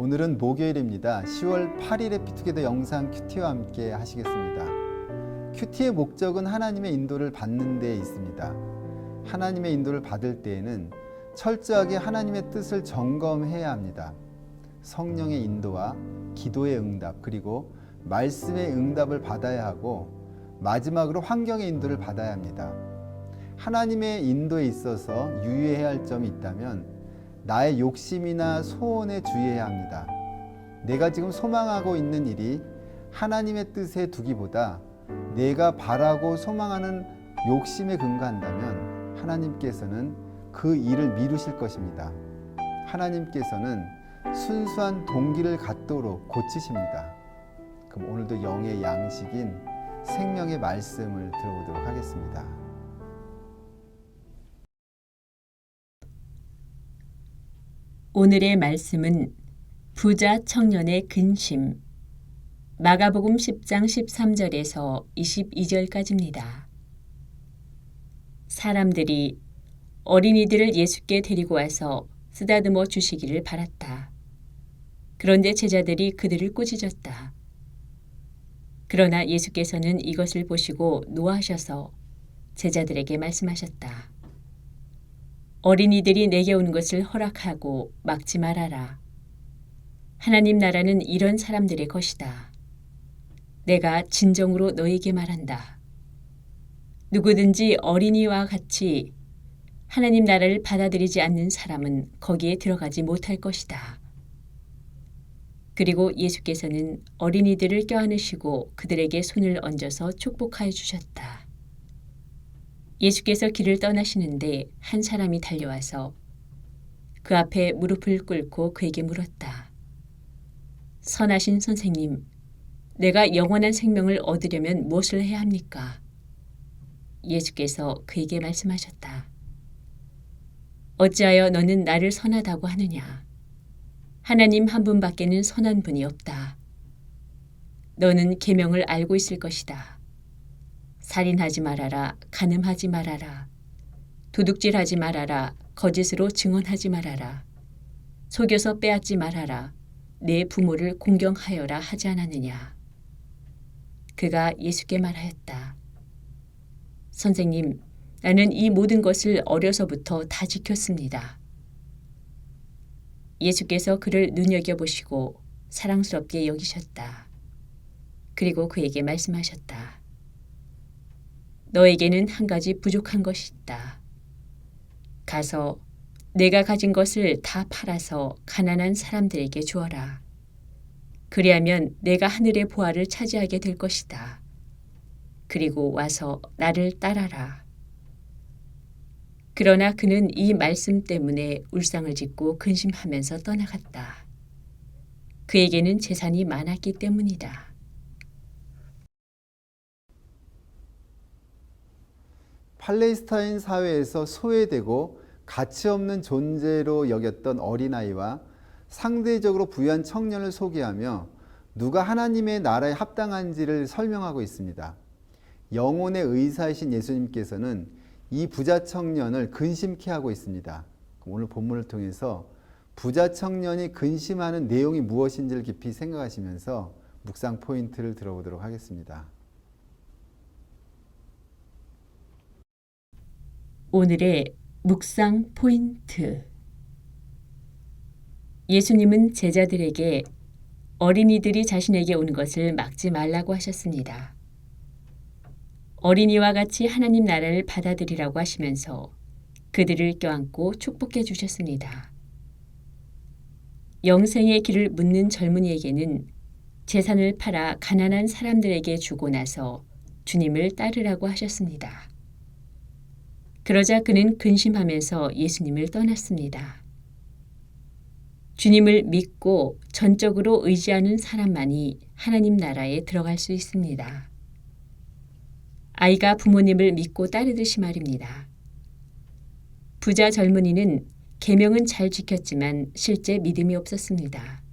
오늘은 목요일입니다. 10월 8일의 피투게더 영상 큐티와 함께 하시겠습니다. 큐티의 목적은 하나님의 인도를 받는 데 있습니다. 하나님의 인도를 받을 때에는 철저하게 하나님의 뜻을 점검해야 합니다. 성령의 인도와 기도의 응답, 그리고 말씀의 응답을 받아야 하고 마지막으로 환경의 인도를 받아야 합니다. 하나님의 인도에 있어서 유의해야 할 점이 있다면 나의 욕심이나 소원에 주의해야 합니다. 내가 지금 소망하고 있는 일이 하나님의 뜻에 두기보다 내가 바라고 소망하는 욕심에 근거한다면 하나님께서는 그 일을 미루실 것입니다. 하나님께서는 순수한 동기를 갖도록 고치십니다. 그럼 오늘도 영의 양식인 생명의 말씀을 들어보도록 하겠습니다. 오늘의 말씀은 부자 청년의 근심, 마가복음 10장 13절에서 22절까지입니다. 사람들이 어린이들을 예수께 데리고 와서 쓰다듬어 주시기를 바랐다. 그런데 제자들이 그들을 꾸짖었다. 그러나 예수께서는 이것을 보시고 노하셔서 제자들에게 말씀하셨다. 어린이들이 내게 오는 것을 허락하고 막지 말아라. 하나님 나라는 이런 사람들의 것이다. 내가 진정으로 너에게 말한다. 누구든지 어린이와 같이 하나님 나라를 받아들이지 않는 사람은 거기에 들어가지 못할 것이다. 그리고 예수께서는 어린이들을 껴안으시고 그들에게 손을 얹어서 축복하여 주셨다. 예수께서 길을 떠나시는데 한 사람이 달려와서 그 앞에 무릎을 꿇고 그에게 물었다. 선하신 선생님, 내가 영원한 생명을 얻으려면 무엇을 해야 합니까? 예수께서 그에게 말씀하셨다. 어찌하여 너는 나를 선하다고 하느냐? 하나님 한 분밖에는 선한 분이 없다. 너는 계명을 알고 있을 것이다. 살인하지 말아라, 간음하지 말아라, 도둑질하지 말아라, 거짓으로 증언하지 말아라, 속여서 빼앗지 말아라, 내 부모를 공경하여라 하지 않았느냐? 그가 예수께 말하였다. 선생님, 나는 이 모든 것을 어려서부터 다 지켰습니다. 예수께서 그를 눈여겨보시고 사랑스럽게 여기셨다. 그리고 그에게 말씀하셨다. 너에게는 한 가지 부족한 것이 있다. 가서 내가 가진 것을 다 팔아서 가난한 사람들에게 주어라. 그리하면 내가 하늘의 보화를 차지하게 될 것이다. 그리고 와서 나를 따라라. 그러나 그는 이 말씀 때문에 울상을 짓고 근심하면서 떠나갔다. 그에게는 재산이 많았기 때문이다. 팔레스타인 사회에서 소외되고 가치없는 존재로 여겼던 어린아이와 상대적으로 부유한 청년을 소개하며 누가 하나님의 나라에 합당한지를 설명하고 있습니다. 영혼의 의사이신 예수님께서는 이 부자 청년을 근심케 하고 있습니다. 오늘 본문을 통해서 부자 청년이 근심하는 내용이 무엇인지를 깊이 생각하시면서 묵상 포인트를 들어보도록 하겠습니다. 오늘의 묵상 포인트. 예수님은 제자들에게 어린이들이 자신에게 오는 것을 막지 말라고 하셨습니다. 어린이와 같이 하나님 나라를 받아들이라고 하시면서 그들을 껴안고 축복해 주셨습니다. 영생의 길을 묻는 젊은이에게는 재산을 팔아 가난한 사람들에게 주고 나서 주님을 따르라고 하셨습니다. 그러자 그는 근심하면서 예수님을 떠났습니다. 주님을 믿고 전적으로 의지하는 사람만이 하나님 나라에 들어갈 수 있습니다. 아이가 부모님을 믿고 따르듯이 말입니다. 부자 젊은이는 계명은 잘 지켰지만 실제 믿음이 없었습니다.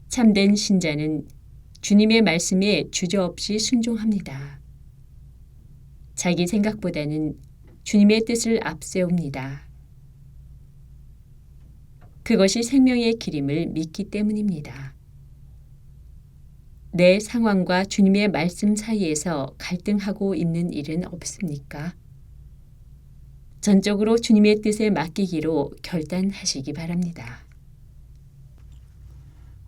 참된 신자는 주님의 말씀에 주저없이 순종합니다. 자기 생각보다는 주님의 뜻을 앞세웁니다. 그것이 생명의 길임을 믿기 때문입니다. 내 상황과 주님의 말씀 사이에서 갈등하고 있는 일은 없습니까? 전적으로 주님의 뜻에 맡기기로 결단하시기 바랍니다.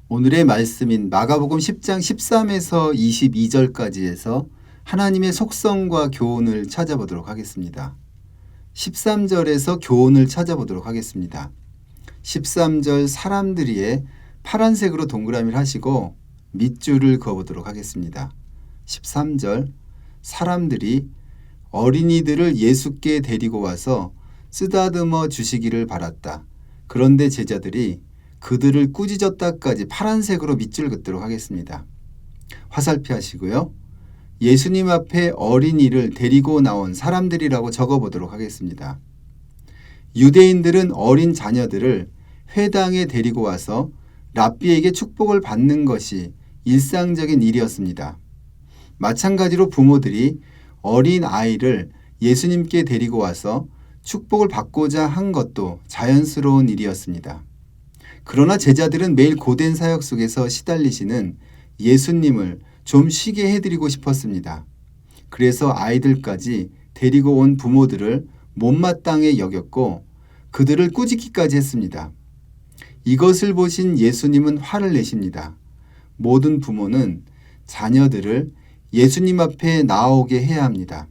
오늘의 말씀인 마가복음 10장 13에서 22절까지에서 하나님의 속성과 교훈을 찾아보도록 하겠습니다. 13절에서 교훈을 찾아보도록 하겠습니다. 13절 사람들이에 파란색으로 동그라미를 하시고 밑줄을 그어보도록 하겠습니다. 13절 사람들이 어린이들을 예수께 데리고 와서 쓰다듬어 주시기를 바랐다. 그런데 제자들이 그들을 꾸짖었다까지 파란색으로 밑줄 긋도록 하겠습니다. 화살표 하시고요. 예수님 앞에 어린이를 데리고 나온 사람들이라고 적어보도록 하겠습니다. 유대인들은 어린 자녀들을 회당에 데리고 와서 랍비에게 축복을 받는 것이 일상적인 일이었습니다. 마찬가지로 부모들이 어린 아이를 예수님께 데리고 와서 축복을 받고자 한 것도 자연스러운 일이었습니다. 그러나 제자들은 매일 고된 사역 속에서 시달리시는 예수님을 좀 쉬게 해드리고 싶었습니다. 그래서 아이들까지 데리고 온 부모들을 못마땅해 여겼고 그들을 꾸짖기까지 했습니다. 이것을 보신 예수님은 화를 내십니다. 모든 부모는 자녀들을 예수님 앞에 나오게 해야 합니다.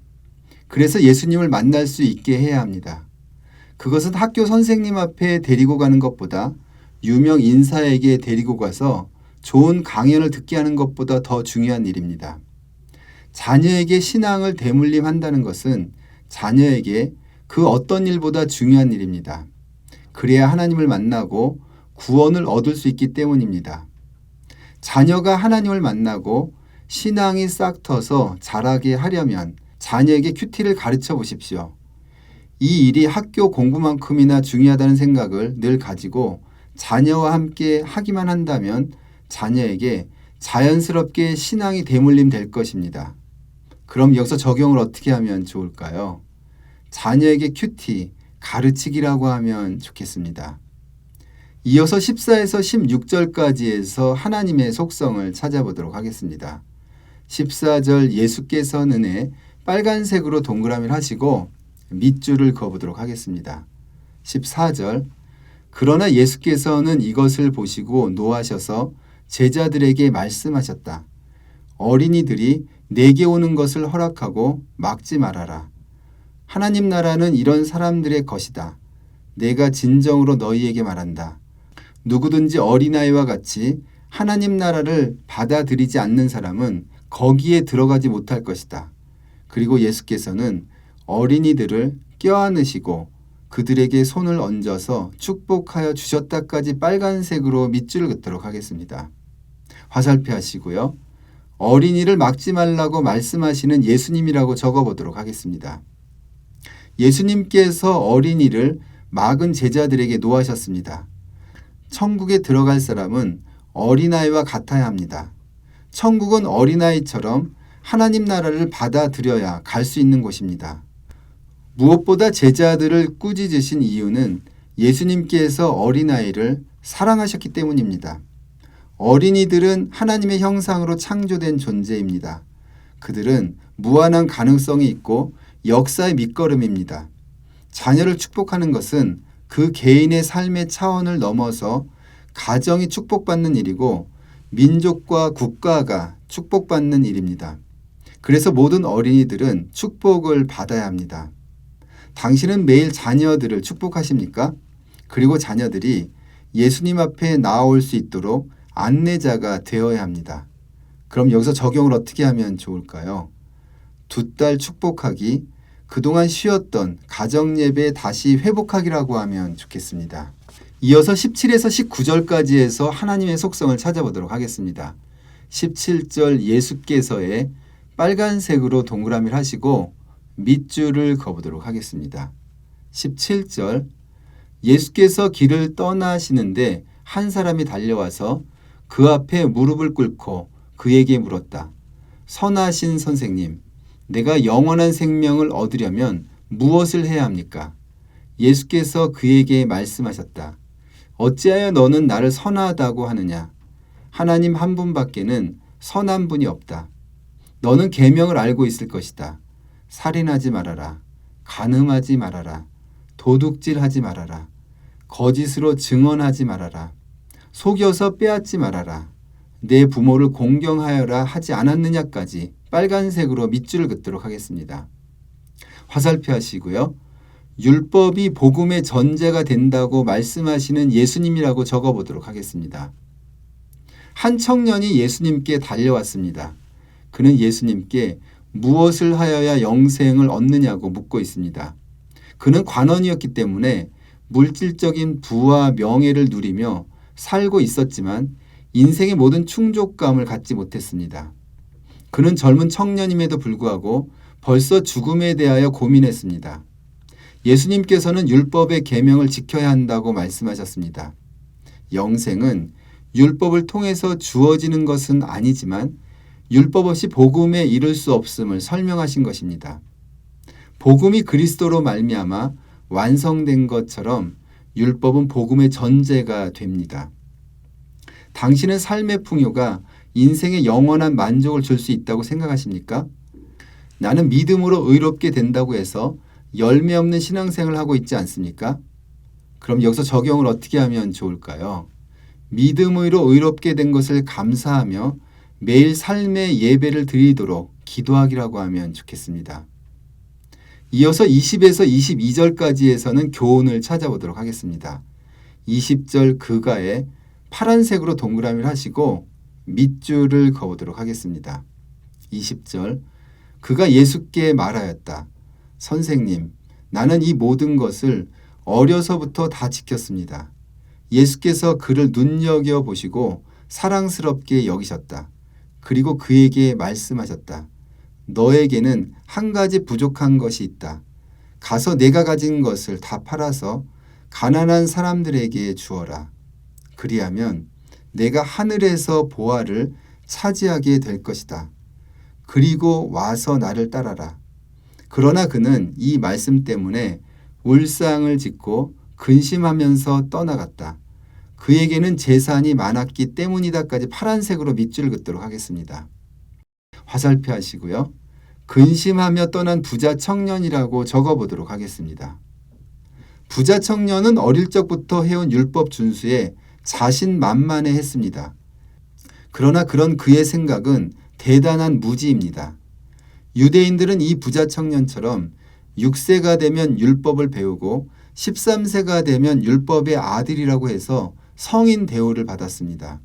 그래서 예수님을 만날 수 있게 해야 합니다. 그것은 학교 선생님 앞에 데리고 가는 것보다 유명 인사에게 데리고 가서 좋은 강연을 듣게 하는 것보다 더 중요한 일입니다. 자녀에게 신앙을 대물림한다는 것은 자녀에게 그 어떤 일보다 중요한 일입니다. 그래야 하나님을 만나고 구원을 얻을 수 있기 때문입니다. 자녀가 하나님을 만나고 신앙이 싹 터서 자라게 하려면 자녀에게 큐티를 가르쳐 보십시오. 이 일이 학교 공부만큼이나 중요하다는 생각을 늘 가지고 자녀와 함께 하기만 한다면 자녀에게 자연스럽게 신앙이 대물림 될 것입니다. 그럼 여기서 적용을 어떻게 하면 좋을까요? 자녀에게 큐티, 가르치기라고 하면 좋겠습니다. 이어서 14에서 16절까지에서 하나님의 속성을 찾아보도록 하겠습니다. 14절 예수께서는 빨간색으로 동그라미를 하시고 밑줄을 그어보도록 하겠습니다. 14절 그러나 예수께서는 이것을 보시고 노하셔서 제자들에게 말씀하셨다. 어린이들이 내게 오는 것을 허락하고 막지 말아라. 하나님 나라는 이런 사람들의 것이다. 내가 진정으로 너희에게 말한다. 누구든지 어린아이와 같이 하나님 나라를 받아들이지 않는 사람은 거기에 들어가지 못할 것이다. 그리고 예수께서는 어린이들을 껴안으시고 그들에게 손을 얹어서 축복하여 주셨다까지 빨간색으로 밑줄을 긋도록 하겠습니다. 화살표 하시고요. 어린이를 막지 말라고 말씀하시는 예수님이라고 적어보도록 하겠습니다. 예수님께서 어린이를 막은 제자들에게 노하셨습니다. 천국에 들어갈 사람은 어린아이와 같아야 합니다. 천국은 어린아이처럼 하나님 나라를 받아들여야 갈 수 있는 곳입니다. 무엇보다 제자들을 꾸짖으신 이유는 예수님께서 어린아이를 사랑하셨기 때문입니다. 어린이들은 하나님의 형상으로 창조된 존재입니다. 그들은 무한한 가능성이 있고 역사의 밑거름입니다. 자녀를 축복하는 것은 그 개인의 삶의 차원을 넘어서 가정이 축복받는 일이고 민족과 국가가 축복받는 일입니다. 그래서 모든 어린이들은 축복을 받아야 합니다. 당신은 매일 자녀들을 축복하십니까? 그리고 자녀들이 예수님 앞에 나아올 수 있도록 안내자가 되어야 합니다. 그럼 여기서 적용을 어떻게 하면 좋을까요? 2딸 축복하기, 그동안 쉬었던 가정예배 다시 회복하기라고 하면 좋겠습니다. 이어서 17에서 19절까지에서 하나님의 속성을 찾아보도록 하겠습니다. 17절 예수께서의 빨간색으로 동그라미를 하시고 밑줄을 그어보도록 하겠습니다. 17절 예수께서 길을 떠나시는데 한 사람이 달려와서 그 앞에 무릎을 꿇고 그에게 물었다. 선하신 선생님, 내가 영원한 생명을 얻으려면 무엇을 해야 합니까? 예수께서 그에게 말씀하셨다. 어찌하여 너는 나를 선하다고 하느냐? 하나님 한 분밖에는 선한 분이 없다. 너는 계명을 알고 있을 것이다. 살인하지 말아라. 간음하지 말아라. 도둑질하지 말아라. 거짓으로 증언하지 말아라. 속여서 빼앗지 말아라. 내 부모를 공경하여라 하지 않았느냐까지 빨간색으로 밑줄을 긋도록 하겠습니다. 화살표 하시고요. 율법이 복음의 전제가 된다고 말씀하시는 예수님이라고 적어보도록 하겠습니다. 한 청년이 예수님께 달려왔습니다. 그는 예수님께 무엇을 하여야 영생을 얻느냐고 묻고 있습니다. 그는 관원이었기 때문에 물질적인 부와 명예를 누리며 살고 있었지만 인생의 모든 충족감을 갖지 못했습니다. 그는 젊은 청년임에도 불구하고 벌써 죽음에 대하여 고민했습니다. 예수님께서는 율법의 계명을 지켜야 한다고 말씀하셨습니다. 영생은 율법을 통해서 주어지는 것은 아니지만 율법 없이 복음에 이를 수 없음을 설명하신 것입니다. 복음이 그리스도로 말미암아 완성된 것처럼 율법은 복음의 전제가 됩니다. 당신은 삶의 풍요가 인생에 영원한 만족을 줄 수 있다고 생각하십니까? 나는 믿음으로 의롭게 된다고 해서 열매 없는 신앙생활을 하고 있지 않습니까? 그럼 여기서 적용을 어떻게 하면 좋을까요? 믿음으로 의롭게 된 것을 감사하며 매일 삶의 예배를 드리도록 기도하기라고 하면 좋겠습니다. 이어서 20에서 22절까지에서는 교훈을 찾아보도록 하겠습니다. 20절 그가에 파란색으로 동그라미를 하시고 밑줄을 그어보도록 하겠습니다. 20절 그가 예수께 말하였다. 선생님, 나는 이 모든 것을 어려서부터 다 지켰습니다. 예수께서 그를 눈여겨보시고 사랑스럽게 여기셨다. 그리고 그에게 말씀하셨다. 너에게는 한 가지 부족한 것이 있다. 가서 내가 가진 것을 다 팔아서 가난한 사람들에게 주어라. 그리하면 내가 하늘에서 보화를 차지하게 될 것이다. 그리고 와서 나를 따라라. 그러나 그는 이 말씀 때문에 울상을 짓고 근심하면서 떠나갔다. 그에게는 재산이 많았기 때문이다까지 파란색으로 밑줄을 긋도록 하겠습니다. 화살표 하시고요. 근심하며 떠난 부자 청년이라고 적어보도록 하겠습니다. 부자 청년은 어릴 적부터 해온 율법 준수에 자신만만해 했습니다. 그러나 그런 그의 생각은 대단한 무지입니다. 유대인들은 이 부자 청년처럼 6세가 되면 율법을 배우고 13세가 되면 율법의 아들이라고 해서 성인 대우를 받았습니다.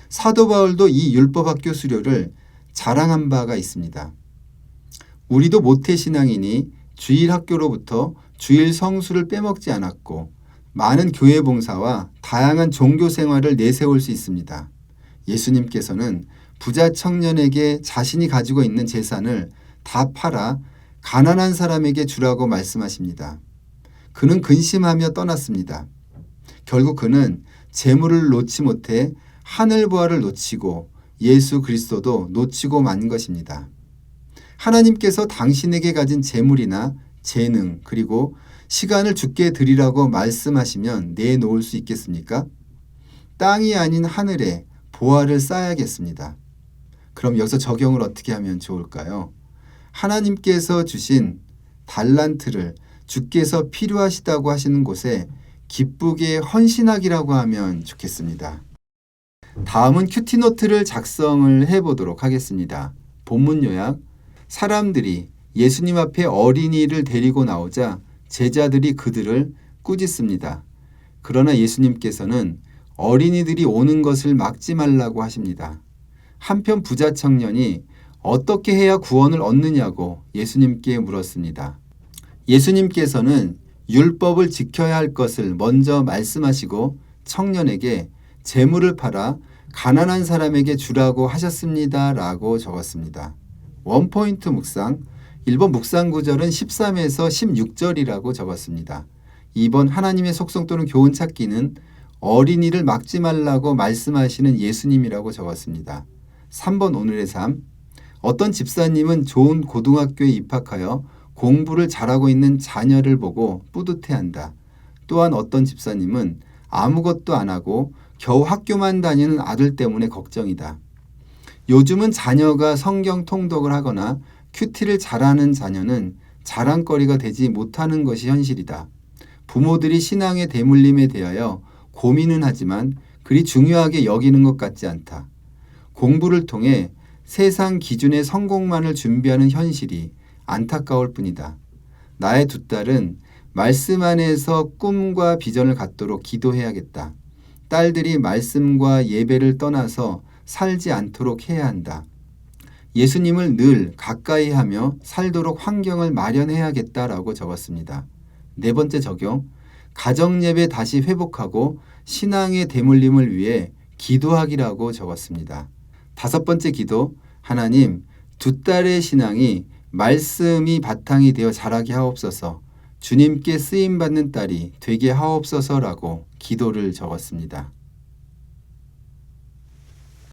사도 바울도 이 율법학교 수료를 자랑한 바가 있습니다. 우리도 모태신앙이니 주일 학교로부터 주일 성수를 빼먹지 않았고 많은 교회 봉사와 다양한 종교 생활을 내세울 수 있습니다. 예수님께서는 부자 청년에게 자신이 가지고 있는 재산을 다 팔아 가난한 사람에게 주라고 말씀하십니다. 그는 근심하며 떠났습니다. 결국 그는 재물을 놓지 못해 하늘 보화를 놓치고 예수 그리스도도 놓치고 만 것입니다. 하나님께서 당신에게 가진 재물이나 재능 그리고 시간을 주께 드리라고 말씀하시면 내놓을 수 있겠습니까? 땅이 아닌 하늘에 보화를 쌓아야겠습니다. 그럼 여기서 적용을 어떻게 하면 좋을까요? 하나님께서 주신 달란트를 주께서 필요하시다고 하시는 곳에 기쁘게 헌신하기라고 하면 좋겠습니다. 다음은 큐티노트를 작성을 해보도록 하겠습니다. 본문 요약, 사람들이 예수님 앞에 어린이를 데리고 나오자 제자들이 그들을 꾸짖습니다. 그러나 예수님께서는 어린이들이 오는 것을 막지 말라고 하십니다. 한편 부자 청년이 어떻게 해야 구원을 얻느냐고 예수님께 물었습니다. 예수님께서는 율법을 지켜야 할 것을 먼저 말씀하시고 청년에게 재물을 팔아 가난한 사람에게 주라고 하셨습니다. 라고 적었습니다. 원포인트 묵상, 1번 묵상 구절은 13에서 16절이라고 적었습니다. 2번 하나님의 속성 또는 교훈 찾기는 어린이를 막지 말라고 말씀하시는 예수님이라고 적었습니다. 3번 오늘의 삶, 어떤 집사님은 좋은 고등학교에 입학하여 공부를 잘하고 있는 자녀를 보고 뿌듯해한다. 또한 어떤 집사님은 아무것도 안 하고 겨우 학교만 다니는 아들 때문에 걱정이다. 요즘은 자녀가 성경 통독을 하거나 큐티를 잘하는 자녀는 자랑거리가 되지 못하는 것이 현실이다. 부모들이 신앙의 대물림에 대하여 고민은 하지만 그리 중요하게 여기는 것 같지 않다. 공부를 통해 세상 기준의 성공만을 준비하는 현실이 안타까울 뿐이다. 나의 두 딸은 말씀 안에서 꿈과 비전을 갖도록 기도해야겠다. 딸들이 말씀과 예배를 떠나서 살지 않도록 해야 한다. 예수님을 늘 가까이 하며 살도록 환경을 마련해야겠다라고 적었습니다. 네 번째 적용, 가정예배 다시 회복하고 신앙의 대물림을 위해 기도하기라고 적었습니다. 다섯 번째 기도, 하나님, 두 딸의 신앙이 말씀이 바탕이 되어 자라게 하옵소서, 주님께 쓰임받는 딸이 되게 하옵소서라고 기도를 적었습니다.